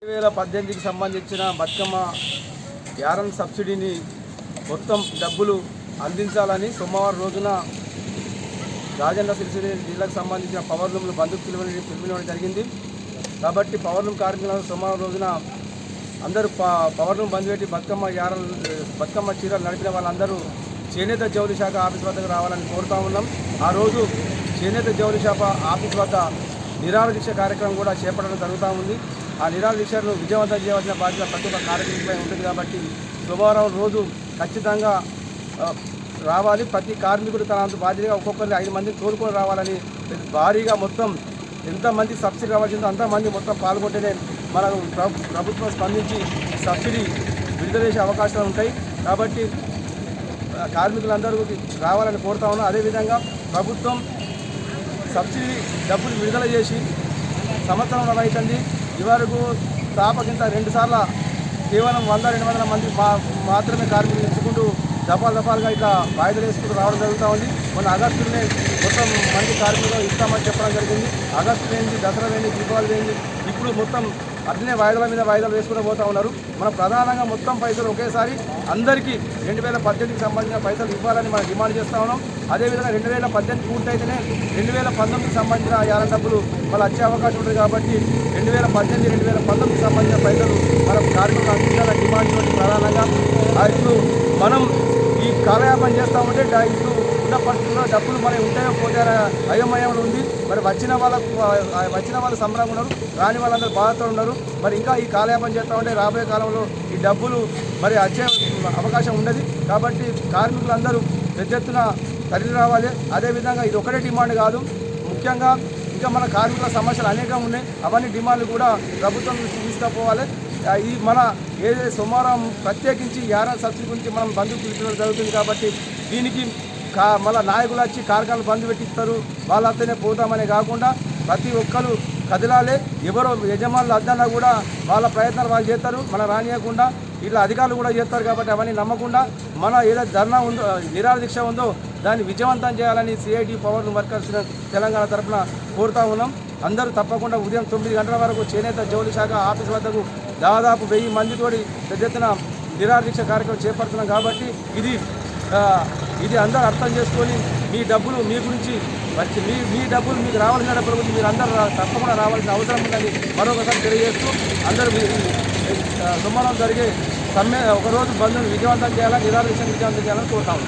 2018కి సంబంధించిన బతుకమ్మ యారన్ సబ్సిడీని మొత్తం డబ్బులు అందించాలని సోమవారం రోజున రాజన్న సిరిసిల్ల జిల్లాకు సంబంధించిన పవర్ లూమ్లు బంధుకు పిలుపునివ్వడం జరిగింది. కాబట్టి పవర్ లూమ్ కార్మికులను సోమవారం రోజున అందరూ పవర్ లూమ్ బంద్ పెట్టి బతుకమ్మ చీరలు నడిపిన వాళ్ళందరూ చేనేత జౌళి శాఖ ఆఫీస్ వద్దకు రావాలని కోరుతా ఉన్నాం. ఆ రోజు చేనేత జౌళి శాఖ ఆఫీస్ వద్ద నిరాహార దీక్ష కార్యక్రమం కూడా చేపట్టడం జరుగుతూ ఉంది. ఆ నిరాహార దీక్షను విజయవంతం చేయవలసిన బాధ్యత ప్రతి ఒక్క కార్మికులపై ఉంటుంది. కాబట్టి సోమవారం రోజు ఖచ్చితంగా రావాలి. ప్రతి కార్మికుడు తన బాధ్యతగా ఒక్కొక్కరిని 5 మందిని తోడుకొని రావాలని భారీగా మొత్తం ఎంతమంది సబ్సిడీ రావాల్సిందో అంతమంది మొత్తం పాల్గొంటేనే మనకు ప్రభుత్వం స్పందించి సబ్సిడీ విడుదల చేసే అవకాశాలు ఉంటాయి. కాబట్టి కార్మికులందరూ రావాలని కోరుతా ఉన్నాం. అదేవిధంగా ప్రభుత్వం సబ్సిడీ డబ్బులు విడుదల చేసి సంవత్సరం అవుతుంది. ఇవరకు తాపకింత 2 సార్లు కేవలం 100-200 మంది మాత్రమే కార్మికులు ఎంచుకుంటూ దఫాలుగా ఇట్లా వాయిదాలు వేసుకుంటూ రావడం జరుగుతూ ఉంది. మొన్న ఆగస్టులోనే మొత్తం మంది కార్మికులు ఇస్తామని చెప్పడం జరిగింది. ఆగస్టు వేయింది, దసరా వేయింది, దీపావళి వేయింది. ఇప్పుడు మొత్తం అట్లనే వాయిదాల మీద వాయిదాలు వేసుకుంటూ పోతూ ఉన్నారు. మనం ప్రధానంగా మొత్తం పైసలు ఒకేసారి అందరికీ 2018కి సంబంధించిన పైసలు ఇవ్వాలని మనం డిమాండ్ చేస్తూ ఉన్నాం. అదేవిధంగా 2018 పూర్తయితేనే 2019కి సంబంధించిన యారన్ డబ్బులు మళ్ళీ వచ్చే అవకాశం ఉంటుంది. కాబట్టి 2018-2019కి సంబంధించిన పైసలు మనం కార్మికులు అందించాలని డిమాండ్ తోటి ప్రధానంగా ఇప్పుడు మనం ఈ కాలయాపన చేస్తూ ఉంటే ఇప్పుడు ఉన్న పరిస్థితుల్లో డబ్బులు మనకి ఉంటాయో పోతే అయోమయంలో ఉంది. మరి వచ్చిన వాళ్ళు సంబరంగా ఉన్నారు, రాని వాళ్ళందరూ బాధతో ఉన్నారు. మరి ఇంకా ఈ కాలయాపన చేస్తూ ఉంటే రాబోయే కాలంలో ఈ డబ్బులు మరి వచ్చే అవకాశం ఉండదు. కాబట్టి కార్మికులందరూ పెద్ద ఎత్తున తరలి రావాలి. అదేవిధంగా ఇది ఒకటే డిమాండ్ కాదు, ముఖ్యంగా ఇంకా మన కార్మికుల సమస్యలు అనేకం ఉన్నాయి. అవన్నీ డిమాండ్లు కూడా ప్రభుత్వం నుంచి తీసుకుపోవాలి. ఈ మన ఏదైతే సోమవారం ప్రత్యేకించి యారన్ సబ్సిడీ గురించి మనం బంధుకు పిలిచడం జరుగుతుంది. కాబట్టి దీనికి మళ్ళీ నాయకులు వచ్చి కార్ఖానాలు బంద్ పెట్టిస్తారు, వాళ్ళతోనే పోతామనే కాకుండా ప్రతి ఒక్కరు కదిలాలే. ఎవరో యజమానులు అద్దన్నా కూడా వాళ్ళ ప్రయత్నాలు వాళ్ళు చేస్తారు, మనం రానియకుండా ఇట్లా అధికారులు కూడా చేస్తారు. కాబట్టి అవన్నీ నమ్మకుండా మన ఏదైతే ధర్నా ఉందో, నిరాహార దీక్ష ఉందో దాన్ని విజయవంతం చేయాలని సిఐటి పవర్ వర్కర్స్ తెలంగాణ తరఫున కోరుతా ఉన్నాం. అందరూ తప్పకుండా ఉదయం 9 గంటల వరకు చేనేత జౌళి శాఖ ఆఫీస్ వద్దకు దాదాపు 1000 మందితోటి పెద్ద ఎత్తున నిరాహార దీక్ష కార్యక్రమం చేపడుతున్నాం. కాబట్టి ఇది అందరూ అర్థం చేసుకొని మీ డబ్బులు మీ గురించి మీ డబ్బులు మీకు రావాల్సిన డబ్బుల గురించి మీరు అందరూ తప్పకుండా రావాల్సిన అవసరం ఉందని మరొకసారి తెలియజేస్తూ అందరూ సోమవారం జరిగే ఒకరోజు బంద్ను విజయవంతం చేయాలని, నిరాహార దీక్షను విజయవంతం చేయాలని కోరుతాము.